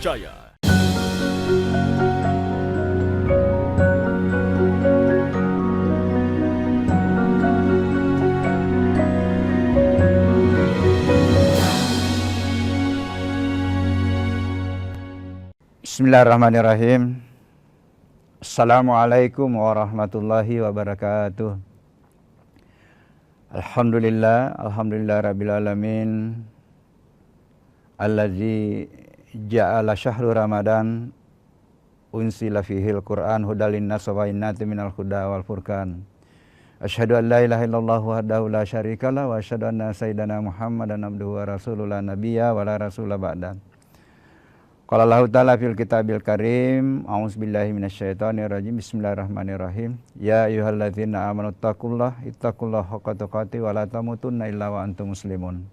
terpercaya. Bismillahirrahmanirrahim. Assalamualaikum warahmatullahi wabarakatuh. Alhamdulillah rabbil alamin. Allazi ja'ala syahru Ramadan unsila fihil Qur'an hudal linnas wa bayyinatin minal huda wal furqan. Asyhadu an la ilaha illallah wahdahu la syarikalah wa asyhadu anna sayyidana Muhammadan abduhu wa rasuluhu la nabiyya wa la rasula ba'da. Qala Allah Ta'ala fil kitabil karim, a'udzubillahi minasyaitonir rajim, bismillahirrahmanirrahim. Ya ayyuhalladzina amanu taqullaha haqqa tuqatih wa la tamutunna illa wa antum muslimun.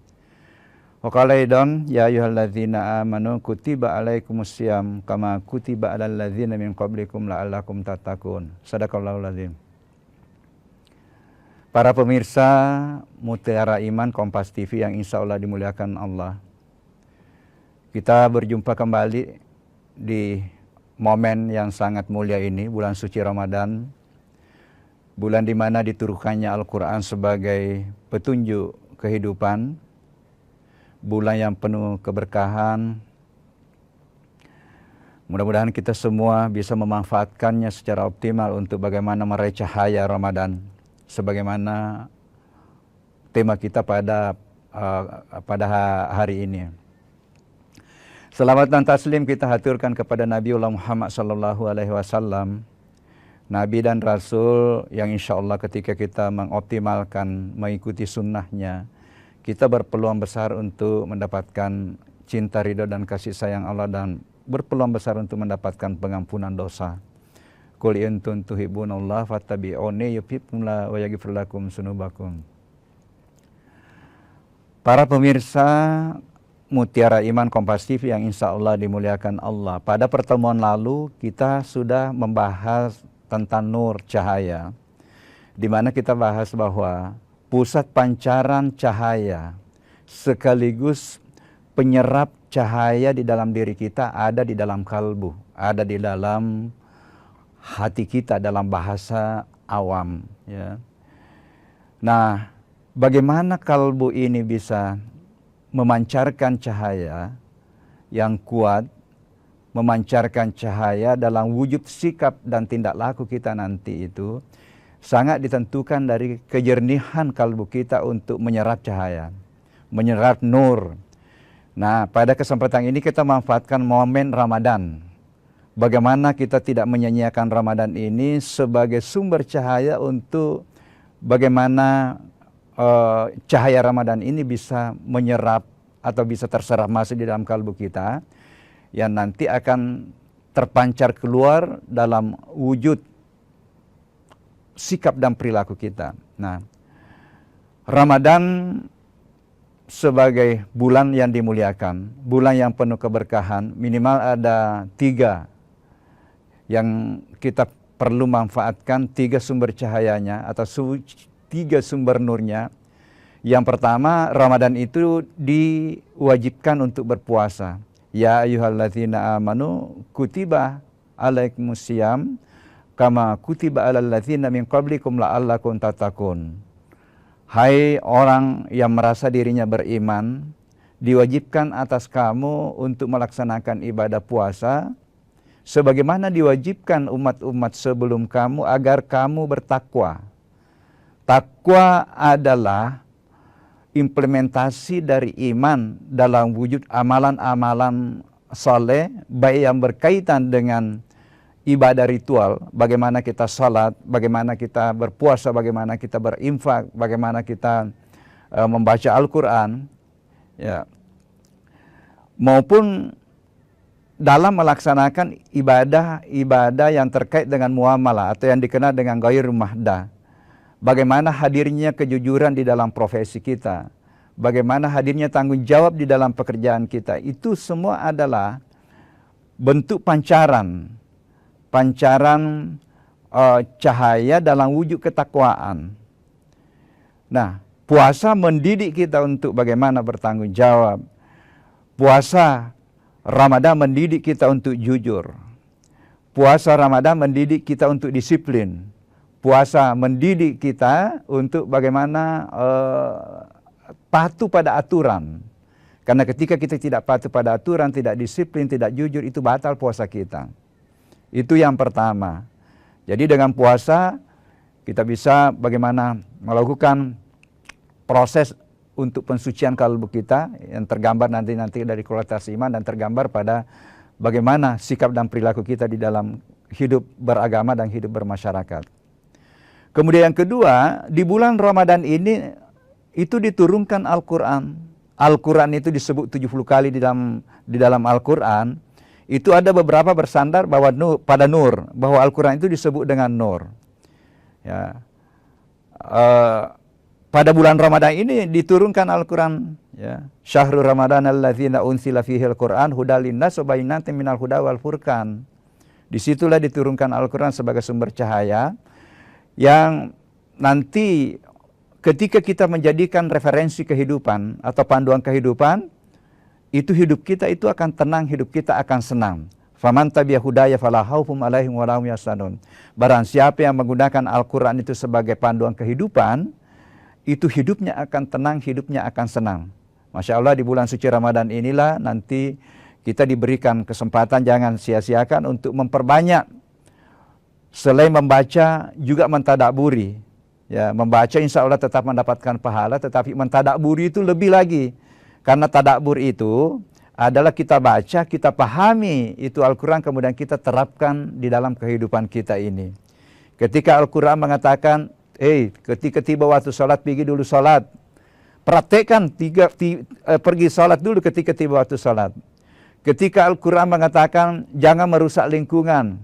Wa qala aidan ya ayyuhalladzina amanu kutiba alaikumusiyam kama kutiba alal ladzina min qablikum la'allakum tattaqun. Shadaqallahul azim. Para pemirsa Mutiara Iman Kompas TV yang insya Allah dimuliakan Allah. Kita berjumpa kembali di momen yang sangat mulia ini, bulan suci Ramadan. Bulan di mana diturunkannya Al-Quran sebagai petunjuk kehidupan. Bulan yang penuh keberkahan. Mudah-mudahan kita semua bisa memanfaatkannya secara optimal untuk bagaimana meraih cahaya Ramadan. Sebagaimana tema kita pada hari ini. Selawat dan taslim kita haturkan kepada Nabiullah Muhammad sallallahu alaihi wasallam, Nabi dan Rasul yang insya Allah ketika kita mengoptimalkan mengikuti sunnahnya, kita berpeluang besar untuk mendapatkan cinta, ridho dan kasih sayang Allah dan berpeluang besar untuk mendapatkan pengampunan dosa. Qul in kuntum tuhibbunallaha fattabi'uni yuhibbukumullah wa yaghfir lakum dzunubakum. Para pemirsa Mutiara Iman Kompas TV yang insya Allah dimuliakan Allah. Pada pertemuan lalu kita sudah membahas tentang nur cahaya. Di mana kita bahas bahwa pusat pancaran cahaya sekaligus penyerap cahaya di dalam diri kita ada di dalam kalbu. Ada di dalam hati kita dalam bahasa awam. Ya. Nah, bagaimana kalbu ini bisa memancarkan cahaya yang kuat, memancarkan cahaya dalam wujud sikap dan tindak laku kita nanti itu sangat ditentukan dari kejernihan kalbu kita untuk menyerap cahaya, menyerap nur. Nah, pada kesempatan ini kita manfaatkan momen Ramadan. Bagaimana kita tidak menyanyiakan Ramadan ini sebagai sumber cahaya untuk bagaimana cahaya Ramadan ini bisa menyerap atau bisa terserap masuk di dalam kalbu kita yang nanti akan terpancar keluar dalam wujud sikap dan perilaku kita. Nah, Ramadan sebagai bulan yang dimuliakan, bulan yang penuh keberkahan, minimal ada 3 yang kita perlu manfaatkan, 3 sumber cahayanya atau 3 sumber nurnya. Yang pertama, Ramadan itu diwajibkan untuk berpuasa. Ya ayyuhalladzina amanu kutiba alaikumusiyam kama kutiba alal ladzina min qablikum la'allakum tattaqun. Hai orang yang merasa dirinya beriman, diwajibkan atas kamu untuk melaksanakan ibadah puasa sebagaimana diwajibkan umat-umat sebelum kamu agar kamu bertakwa. Takwa adalah implementasi dari iman dalam wujud amalan-amalan saleh, baik yang berkaitan dengan ibadah ritual, bagaimana kita salat, bagaimana kita berpuasa, bagaimana kita berinfak, bagaimana kita membaca Al-Quran, ya, maupun dalam melaksanakan ibadah-ibadah yang terkait dengan muamalah atau yang dikenal dengan ghairul mahdah. Bagaimana hadirnya kejujuran di dalam profesi kita, bagaimana hadirnya tanggung jawab di dalam pekerjaan kita, itu semua adalah bentuk pancaran cahaya dalam wujud ketakwaan. Nah, puasa mendidik kita untuk bagaimana bertanggung jawab. Puasa Ramadan mendidik kita untuk jujur. Puasa Ramadan mendidik kita untuk disiplin. Puasa mendidik kita untuk bagaimana patuh pada aturan. Karena ketika kita tidak patuh pada aturan, tidak disiplin, tidak jujur, itu batal puasa kita. Itu yang pertama. Jadi dengan puasa kita bisa bagaimana melakukan proses untuk pensucian kalbu kita yang tergambar nanti dari kualitas iman dan tergambar pada bagaimana sikap dan perilaku kita di dalam hidup beragama dan hidup bermasyarakat. Kemudian yang kedua, di bulan Ramadan ini itu diturunkan Al-Quran. Al-Quran itu disebut 70 kali di dalam Al-Quran. Itu ada beberapa bersandar bahwa pada nur, bahwa Al-Quran itu disebut dengan nur. Ya. Pada bulan Ramadan ini diturunkan Al-Quran. Ya. Syahrul Ramadan alladzina unsila fihi al-Quran hudal linnas wa bayyinatin minal huda wal furqan. Disitulah diturunkan Al-Quran sebagai sumber cahaya yang nanti ketika kita menjadikan referensi kehidupan atau panduan kehidupan, itu hidup kita itu akan tenang, hidup kita akan senang. Faman tabi'a hudaya fala khaufun 'alaihim wa lahum yahzanun. Barang siapa yang menggunakan Al-Quran itu sebagai panduan kehidupan, itu hidupnya akan tenang, hidupnya akan senang. Masya Allah, di bulan suci Ramadan inilah nanti kita diberikan kesempatan, jangan sia-siakan untuk memperbanyak. Selain membaca, juga mentadaburi. Ya, membaca insya Allah tetap mendapatkan pahala, tetapi mentadaburi itu lebih lagi. Karena tadabur itu adalah kita baca, kita pahami itu Al-Quran, kemudian kita terapkan di dalam kehidupan kita ini. Ketika Al-Quran mengatakan, ketika tiba waktu sholat, pergi dulu sholat. Praktekkan pergi sholat dulu ketika tiba waktu sholat. Ketika Al-Quran mengatakan, jangan merusak lingkungan.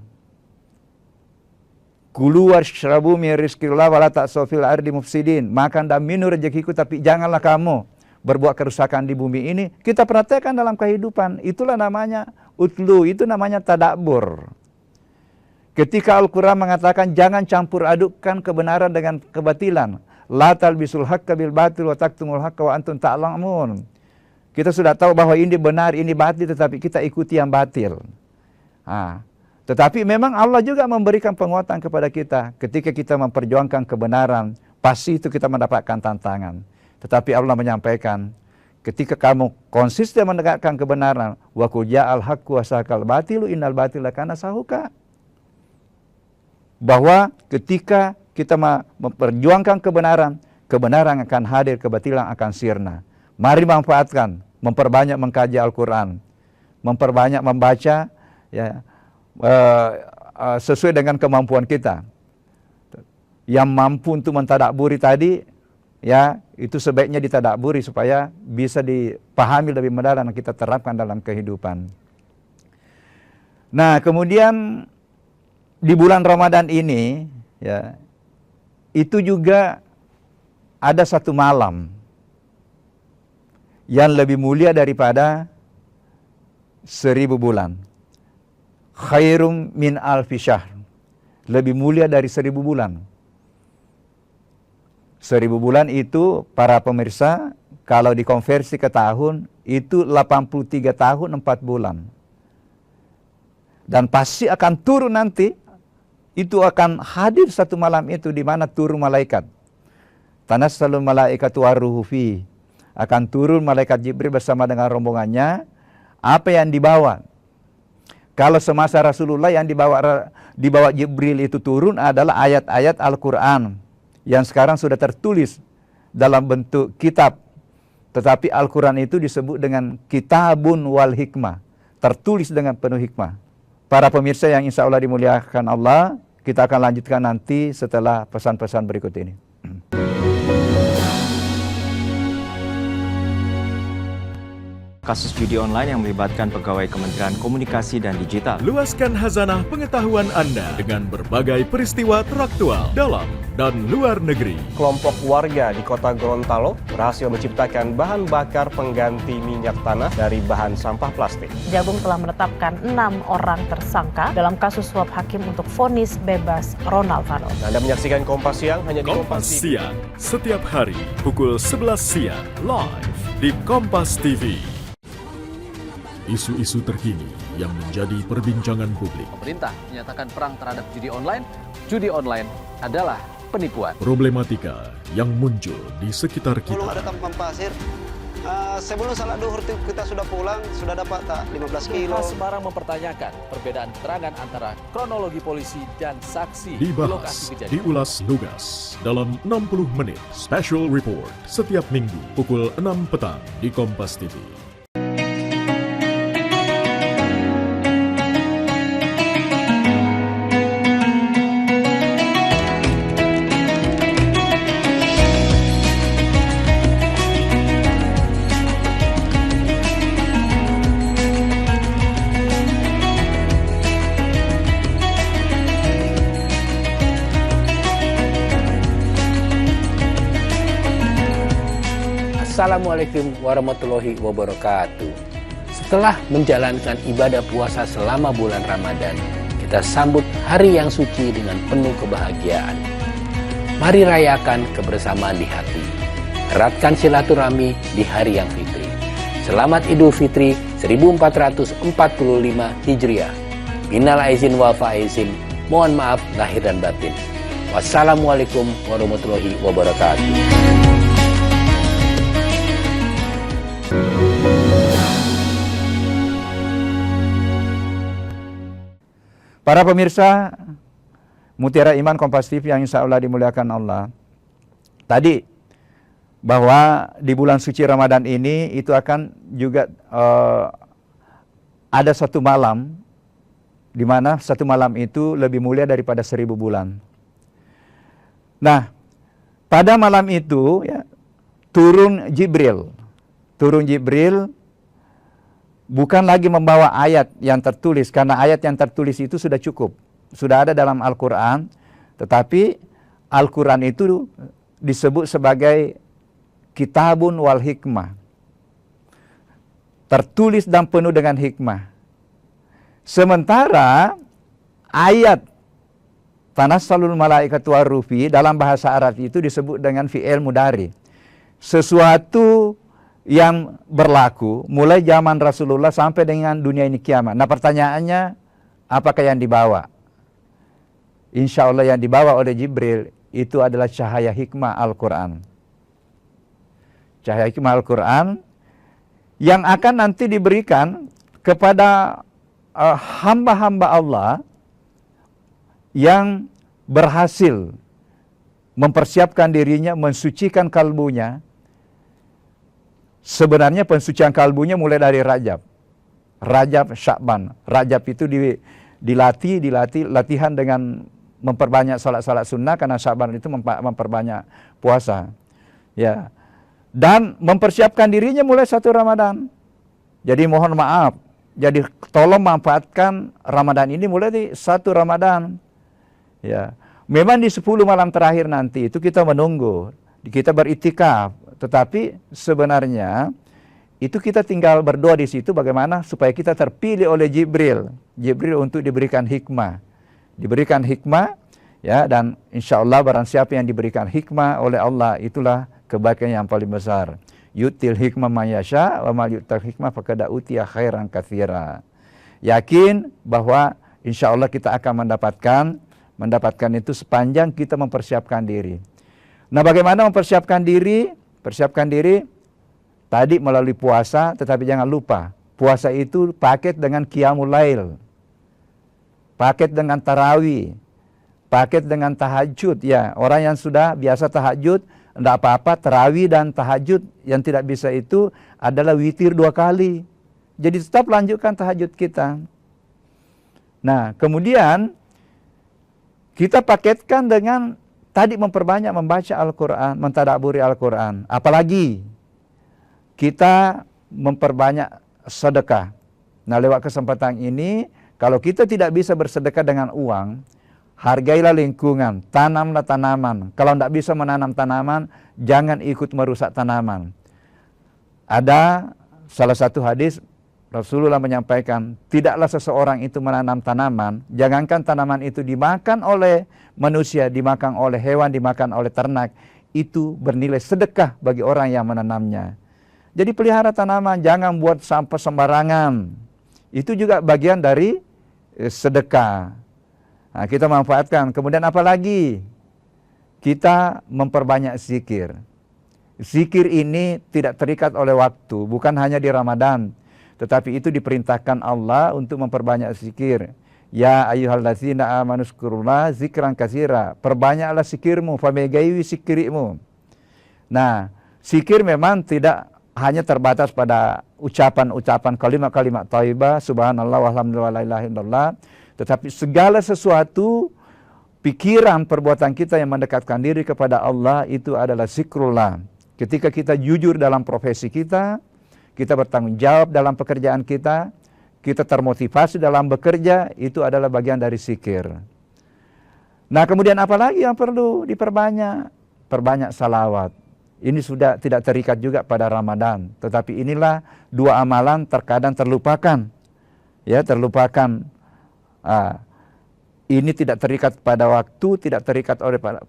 Kulu washrabu min rizqillah wala ta'sau fil ardi mufsidin. Makan dan minum rezekiku, tapi janganlah kamu berbuat kerusakan di bumi ini. Kita praktekkan dalam kehidupan. Itulah namanya utlu, itu namanya tadabbur. Ketika Al-Quran mengatakan jangan campur adukkan kebenaran dengan kebatilan. La talbisul haqqa bil batil wa taktumul haqqa wa antum ta'lamun. Kita sudah tahu bahwa ini benar, ini batil, tetapi kita ikuti yang batil. Tetapi memang Allah juga memberikan penguatan kepada kita. Ketika kita memperjuangkan kebenaran, pasti itu kita mendapatkan tantangan. Tetapi Allah menyampaikan, ketika kamu konsisten menegakkan kebenaran, wa qul ja'al haqqu wa saqal batilu innal batila kana sahuqa. Bahwa ketika kita memperjuangkan kebenaran, kebenaran akan hadir, kebatilan akan sirna. Mari manfaatkan, memperbanyak mengkaji Al-Quran, memperbanyak membaca, ya, sesuai dengan kemampuan kita. Yang mampu untuk mentadaburi tadi, ya, itu sebaiknya ditadaburi supaya bisa dipahami lebih mendalam dan kita terapkan dalam kehidupan. Nah, kemudian di bulan Ramadan ini, ya, itu juga ada satu malam yang lebih mulia daripada 1000 bulan. Khairum min alfi syahr. Lebih mulia dari 1000 bulan. 1000 bulan itu, para pemirsa, kalau dikonversi ke tahun, itu 83 tahun 4 bulan. Dan pasti akan turun nanti, itu akan hadir satu malam itu di mana turun malaikat. Tanassalul malaikatu warruhu fi. Akan turun malaikat Jibril bersama dengan rombongannya. Apa yang dibawa? Kalau semasa Rasulullah yang dibawa Jibril itu turun adalah ayat-ayat Al-Quran yang sekarang sudah tertulis dalam bentuk kitab. Tetapi Al-Quran itu disebut dengan kitabun wal hikmah, tertulis dengan penuh hikmah. Para pemirsa yang insya Allah dimuliakan Allah, kita akan lanjutkan nanti setelah pesan-pesan berikut ini. Kasus judi online yang melibatkan pegawai Kementerian Komunikasi dan Digital. Luaskan khazanah pengetahuan Anda dengan berbagai peristiwa teraktual dalam dan luar negeri. Kelompok warga di kota Gorontalo berhasil menciptakan bahan bakar pengganti minyak tanah dari bahan sampah plastik. Jagung telah menetapkan 6 orang tersangka dalam kasus suap hakim untuk vonis bebas Ronald Vano. Anda menyaksikan Kompas Siang hanya di Kompas Siang, setiap hari pukul 11 siang live di Kompas TV. isu-isu terkini yang menjadi perbincangan publik. Pemerintah menyatakan perang terhadap judi online. Judi online adalah penipuan. Problematika yang muncul di sekitar Belum ada kita. tampang pasir. Sebelum salat duhur kita sudah pulang, sudah dapat tak 15 kilo. Polres Semarang mempertanyakan perbedaan keterangan antara kronologi polisi dan saksi di lokasi Dibahas, kejadian. diulas lugas dalam 60 menit Special Report setiap minggu pukul 6 petang di Kompas TV. Assalamualaikum warahmatullahi wabarakatuh. Setelah menjalankan ibadah puasa selama bulan Ramadan, kita sambut hari yang suci dengan penuh kebahagiaan. Mari rayakan kebersamaan di hati. Eratkan silaturahmi di hari yang fitri. Selamat Idul Fitri 1445 Hijriah. Minal aizin wal faizin. Mohon maaf lahir dan batin. Wassalamualaikum warahmatullahi wabarakatuh. Para pemirsa Mutiara Iman Kompas TV yang insya Allah dimuliakan Allah. Tadi bahwa di bulan suci Ramadan ini itu akan juga ada satu malam di mana satu malam itu lebih mulia daripada 1000 bulan. Nah, pada malam itu ya, turun Jibril. Bukan lagi membawa ayat yang tertulis, karena ayat yang tertulis itu sudah cukup. Sudah ada dalam Al-Quran, tetapi Al-Quran itu disebut sebagai kitabun wal hikmah. Tertulis dan penuh dengan hikmah. Sementara ayat tanassalul malaikatu warrufi dalam bahasa Arab itu disebut dengan fi'il mudhari. Sesuatu yang berlaku mulai zaman Rasulullah sampai dengan dunia ini kiamat. Nah, pertanyaannya, apakah yang dibawa? Insya Allah yang dibawa oleh Jibril itu adalah cahaya hikmah Al-Quran. Cahaya hikmah Al-Quran yang akan nanti diberikan kepada hamba-hamba Allah yang berhasil mempersiapkan dirinya, mensucikan kalbunya. Sebenarnya pensucian kalbunya mulai dari Rajab, Sya'ban. Rajab itu dilatih latihan dengan memperbanyak salat-salat sunnah, karena Sya'ban itu memperbanyak puasa. Ya. Dan mempersiapkan dirinya mulai 1 Ramadan. Jadi mohon maaf, jadi tolong manfaatkan Ramadan ini mulai di 1 Ramadan. Ya. Memang di 10 malam terakhir nanti itu kita menunggu, kita beritikaf. Tetapi sebenarnya itu kita tinggal berdoa di situ bagaimana supaya kita terpilih oleh Jibril untuk diberikan hikmah. Diberikan hikmah ya, dan insya Allah barang siapa yang diberikan hikmah oleh Allah itulah kebaikan yang paling besar. Yutil hikmah mayasya wa ma yu'tal hikmah faqad utiya khairan katsira. Yakin bahwa insya Allah kita akan mendapatkan itu sepanjang kita mempersiapkan diri. Nah, bagaimana mempersiapkan diri? Persiapkan diri tadi melalui puasa, tetapi jangan lupa puasa itu paket dengan qiyamul lail, paket dengan tarawih, paket dengan tahajud. Ya, orang yang sudah biasa tahajud tidak apa-apa, tarawih dan tahajud. Yang tidak bisa itu adalah witir 2 kali. Jadi tetap lanjutkan tahajud kita. Nah, kemudian kita paketkan dengan tadi memperbanyak membaca Al-Quran, mentadaburi Al-Quran. Apalagi kita memperbanyak sedekah. Nah, lewat kesempatan ini, kalau kita tidak bisa bersedekah dengan uang, hargailah lingkungan, tanamlah tanaman. Kalau tidak bisa menanam tanaman, jangan ikut merusak tanaman. Ada salah satu hadis, Rasulullah menyampaikan, tidaklah seseorang itu menanam tanaman, jangankan tanaman itu dimakan oleh manusia, dimakan oleh hewan, dimakan oleh ternak, itu bernilai sedekah bagi orang yang menanamnya. Jadi pelihara tanaman, jangan buat sampah sembarangan. Itu juga bagian dari sedekah. Nah, kita manfaatkan. Kemudian apa lagi? Kita memperbanyak zikir. Zikir ini tidak terikat oleh waktu, bukan hanya di Ramadan, tetapi itu diperintahkan Allah untuk memperbanyak zikir. Ya ayyuhallazina amanu zkurullah zikran katsira. Perbanyaklah zikirmu, famegaiwi zikrimu. Nah, zikir memang tidak hanya terbatas pada ucapan-ucapan kalimat-kalimat thayyibah, subhanallah walhamdulillah la ilaha illallah, tetapi segala sesuatu, pikiran, perbuatan kita yang mendekatkan diri kepada Allah itu adalah zikrullah. Ketika kita jujur dalam profesi kita bertanggung jawab dalam pekerjaan kita termotivasi dalam bekerja, itu adalah bagian dari zikir. Nah, kemudian apa lagi yang perlu diperbanyak? Perbanyak salawat. Ini sudah tidak terikat juga pada Ramadan, tetapi inilah dua amalan terkadang terlupakan. Ya, terlupakan. Ini tidak terikat pada waktu, tidak terikat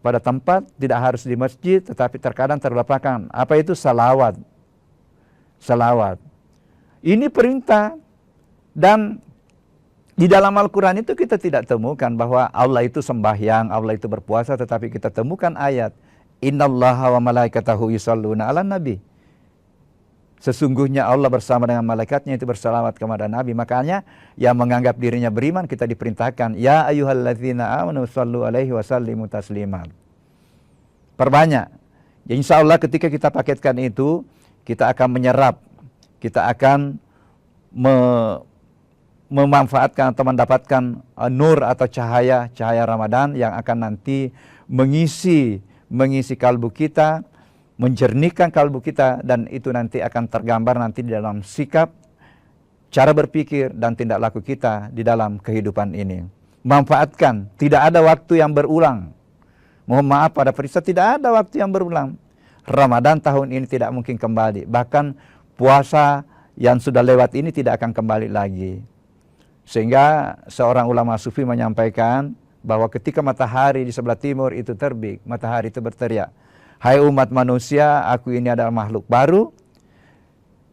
pada tempat, tidak harus di masjid, tetapi terkadang terlupakan. Apa itu? Salawat. Salawat. Ini perintah. Dan di dalam Al-Quran itu kita tidak temukan bahwa Allah itu sembahyang, Allah itu berpuasa, tetapi kita temukan ayat innallaha wa malaikatahu yusholluna 'alan nabi. Sesungguhnya Allah bersama dengan malaikatnya itu bersalawat kepada Nabi. Makanya yang menganggap dirinya beriman kita diperintahkan, ya ayyuhalladzina amanu shallu alaihi wa sallimu taslima. Perbanyak. Ya, insya Allah ketika kita paketkan itu, kita akan menyerap, kita akan memanfaatkan atau mendapatkan nur atau cahaya Ramadan yang akan nanti mengisi kalbu kita, menjernihkan kalbu kita, dan itu nanti akan tergambar nanti di dalam sikap, cara berpikir, dan tindak laku kita di dalam kehidupan ini. Manfaatkan, tidak ada waktu yang berulang. Mohon maaf pada pemirsa, tidak ada waktu yang berulang. Ramadan tahun ini tidak mungkin kembali, bahkan puasa yang sudah lewat ini tidak akan kembali lagi. Sehingga seorang ulama sufi menyampaikan bahwa ketika matahari di sebelah timur itu terbit, matahari itu berteriak, hai umat manusia, aku ini adalah makhluk baru.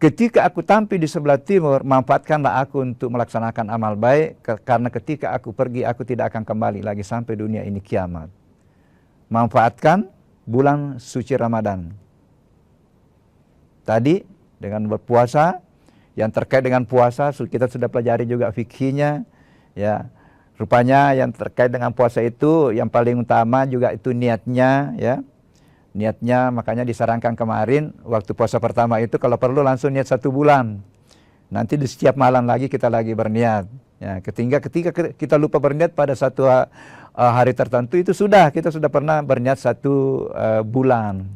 Ketika aku tampil di sebelah timur, manfaatkanlah aku untuk melaksanakan amal baik, karena ketika aku pergi, aku tidak akan kembali lagi sampai dunia ini kiamat. Manfaatkan bulan suci Ramadan. Tadi dengan berpuasa, yang terkait dengan puasa, kita sudah pelajari juga fikihnya. Ya, rupanya yang terkait dengan puasa itu, yang paling utama juga itu niatnya, ya. Niatnya, makanya disarankan kemarin waktu puasa pertama itu kalau perlu langsung niat 1 bulan. Nanti di setiap malam lagi kita lagi berniat. Ya, ketika kita lupa berniat pada satu hari tertentu itu kita sudah pernah berniat 1 bulan.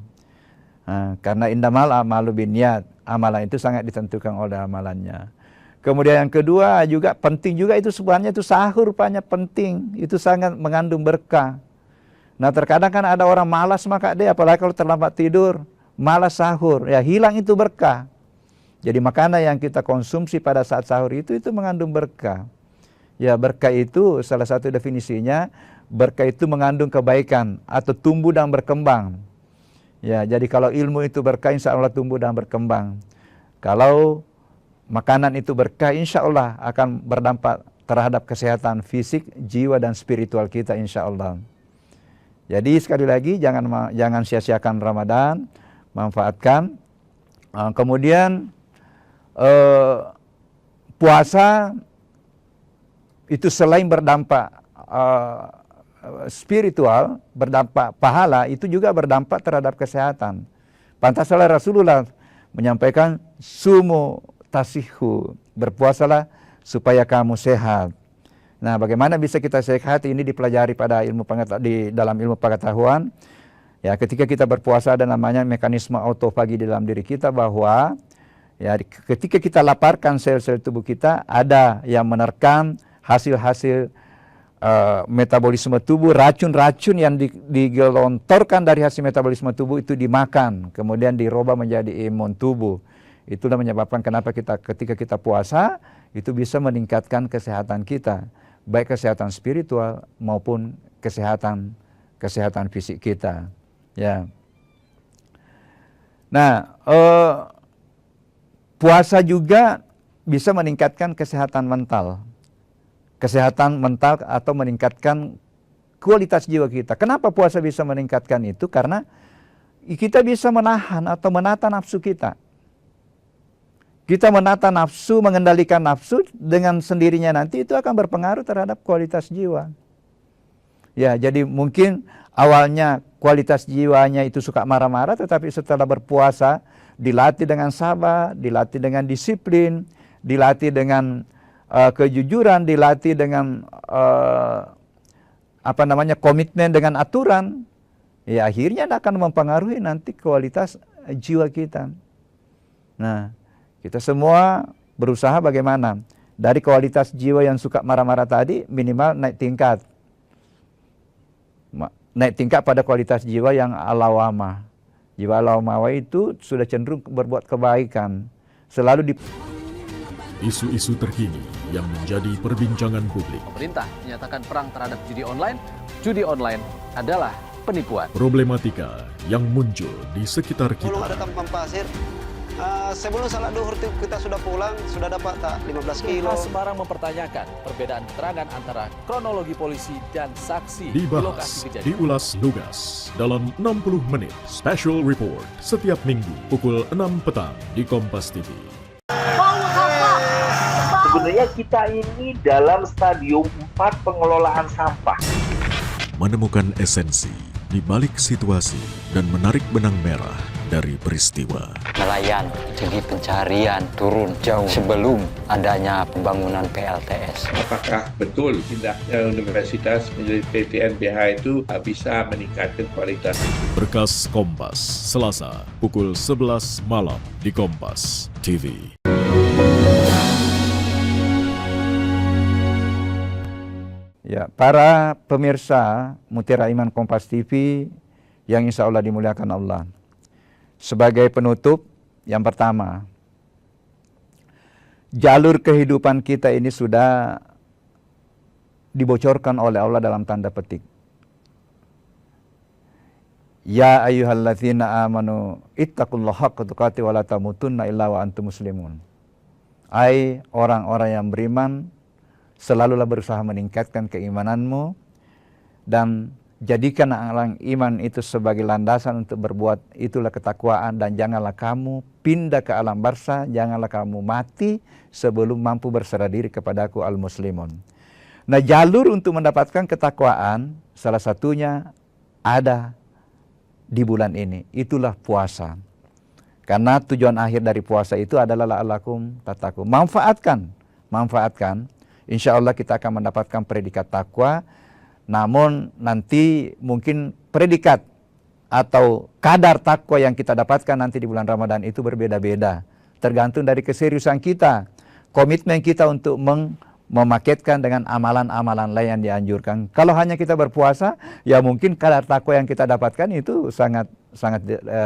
Karena indamal amalu binniat, amalan itu sangat ditentukan oleh amalannya. Kemudian yang kedua juga penting juga itu sebenarnya itu sahur, rupanya penting, itu sangat mengandung berkah. Nah, terkadang kan ada orang malas maka dia, apalagi kalau terlambat tidur, malas sahur, ya hilang itu berkah. Jadi makanan yang kita konsumsi pada saat sahur itu mengandung berkah. Ya, berkah itu salah satu definisinya, berkah itu mengandung kebaikan atau tumbuh dan berkembang. Ya, jadi kalau ilmu itu berkah, insya Allah tumbuh dan berkembang. Kalau makanan itu berkah, insya Allah akan berdampak terhadap kesehatan fisik, jiwa, dan spiritual kita, insya Allah. Jadi sekali lagi jangan sia-siakan Ramadan, manfaatkan. Kemudian puasa itu selain berdampak spiritual, berdampak pahala, itu juga berdampak terhadap kesehatan. Pantaslah Rasulullah menyampaikan sumu tasihu, berpuasalah supaya kamu sehat. Nah, bagaimana bisa kita sehat ini dipelajari pada dalam ilmu pengetahuan. Ya, ketika kita berpuasa ada namanya mekanisme autofagi di dalam diri kita, bahwa ya ketika kita laparkan sel-sel tubuh kita, ada yang menerkam hasil-hasil metabolisme tubuh, racun-racun yang digelontorkan dari hasil metabolisme tubuh itu dimakan, kemudian dirubah menjadi imun tubuh. Itulah menyebabkan kenapa ketika kita puasa itu bisa meningkatkan kesehatan kita, baik kesehatan spiritual maupun kesehatan fisik kita. Ya. Nah, puasa juga bisa meningkatkan kesehatan mental. Kesehatan mental atau meningkatkan kualitas jiwa kita. Kenapa puasa bisa meningkatkan itu? Karena kita bisa menahan atau menata nafsu kita. Kita menata nafsu, mengendalikan nafsu dengan sendirinya nanti itu akan berpengaruh terhadap kualitas jiwa. Ya, jadi mungkin awalnya kualitas jiwanya itu suka marah-marah, tetapi setelah berpuasa dilatih dengan sabar, dilatih dengan disiplin, dilatih dengan kejujuran, dilatih dengan komitmen dengan aturan, ya akhirnya akan mempengaruhi nanti kualitas jiwa kita. Nah, kita semua berusaha bagaimana dari kualitas jiwa yang suka marah-marah tadi minimal naik tingkat. Naik tingkat pada kualitas jiwa yang alawamah. Jiwa alawamah itu sudah cenderung berbuat kebaikan. Selalu di Isu-isu terkini yang menjadi perbincangan publik. Pemerintah menyatakan perang terhadap judi online adalah penipuan. Problematika yang muncul di sekitar Belum ada kita. tampang pasir. Sebelum salat duhur kita sudah pulang, sudah dapat tak 15 kilo. Polres Semarang mempertanyakan perbedaan keterangan antara kronologi polisi dan saksi di Dibahas, lokasi kejadian. diulas lugas dalam 60 menit Special Report setiap minggu pukul 6 petang di Kompas TV. Sebenarnya kita ini dalam stadium 4 pengelolaan sampah. Menemukan esensi di balik situasi dan menarik benang merah dari peristiwa. Nelayan segi pencarian turun jauh sebelum adanya pembangunan PLTS. Apakah betul tindaknya universitas menjadi PTNBH itu bisa meningkatkan kualitas? Berkas Kompas, Selasa pukul 11 malam di Kompas TV. Ya, para pemirsa Mutiara Iman Kompas TV yang insya Allah dimuliakan Allah. Sebagai penutup, yang pertama, jalur kehidupan kita ini sudah dibocorkan oleh Allah dalam tanda petik. Ya ayyuhalladzina amanu ittaqullaha haqqa tuqatih wa la tamutunna illa wa antum muslimun. Hai orang-orang yang beriman, selalulah berusaha meningkatkan keimananmu dan jadikan alang iman itu sebagai landasan untuk berbuat itulah ketakwaan, dan janganlah kamu pindah ke alam barzah, janganlah kamu mati sebelum mampu berserah diri kepadaku al-muslimun. Nah, jalur untuk mendapatkan ketakwaan salah satunya ada di bulan ini, itulah puasa. Karena tujuan akhir dari puasa itu adalah la'allakum tattaqun. Manfaatkan. Insya Allah kita akan mendapatkan predikat takwa. Namun nanti mungkin predikat atau kadar takwa yang kita dapatkan nanti di bulan Ramadan itu berbeda-beda. Tergantung dari keseriusan kita, komitmen kita untuk memaketkan dengan amalan-amalan lain yang dianjurkan. Kalau hanya kita berpuasa, ya mungkin kadar takwa yang kita dapatkan itu sangat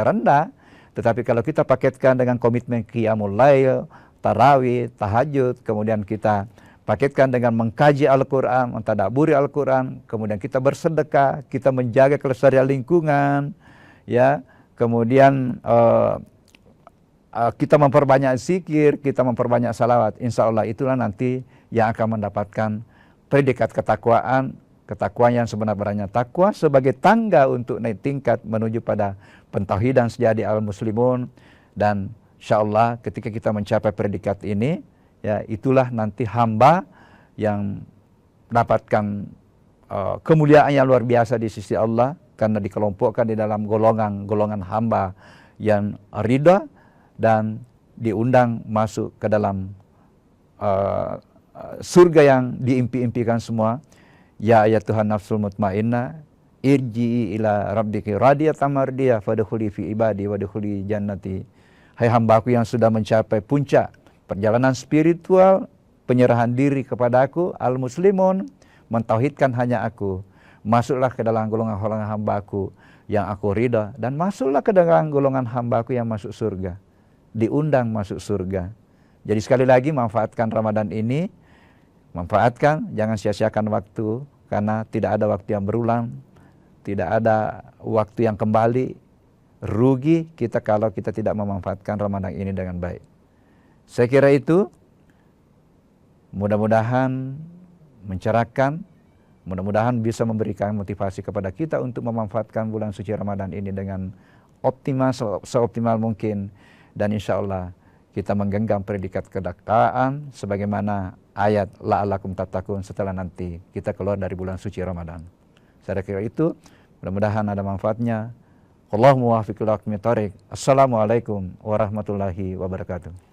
rendah. Tetapi kalau kita paketkan dengan komitmen qiyamul lail, tarawih, tahajud, kemudian kita paketkan dengan mengkaji Al-Quran, mentadaburi Al-Quran, kemudian kita bersedekah, kita menjaga kelestarian lingkungan, ya, kemudian kita memperbanyak zikir, kita memperbanyak salawat. Insya Allah itulah nanti yang akan mendapatkan predikat ketakwaan yang sebenarnya takwa sebagai tangga untuk naik tingkat menuju pada pentauhidan sejati al-muslimun. Dan insya Allah ketika kita mencapai predikat ini, ya itulah nanti hamba yang mendapatkan kemuliaan yang luar biasa di sisi Allah, karena dikelompokkan di dalam golongan hamba yang ridha dan diundang masuk ke dalam surga yang diimpi-impikan semua. Ya Tuhan nafsul mutmainnah irji'i ila rabbiki radiyatan mardiyah fadkhuli fi ibadi wadkhuli jannati. Hai hambaku yang sudah mencapai puncak perjalanan spiritual, penyerahan diri kepadaku, al-muslimun, mentauhidkan hanya aku. Masuklah ke dalam golongan hambaku yang aku ridha, dan masuklah ke dalam golongan hambaku yang masuk surga. Diundang masuk surga. Jadi sekali lagi manfaatkan Ramadan ini, manfaatkan, jangan sia-siakan waktu, karena tidak ada waktu yang berulang, tidak ada waktu yang kembali. Rugi kita kalau kita tidak memanfaatkan Ramadan ini dengan baik. Saya kira itu mudah-mudahan mencerahkan, mudah-mudahan bisa memberikan motivasi kepada kita untuk memanfaatkan bulan suci Ramadan ini dengan optimal, seoptimal mungkin, dan insya Allah kita menggenggam predikat kedakwaan sebagaimana ayat la'allakum tattaqun setelah nanti kita keluar dari bulan suci Ramadan. Saya kira itu, mudah-mudahan ada manfaatnya. Allahumma waffiq ila aqwamit thoriq. Assalamualaikum warahmatullahi wabarakatuh.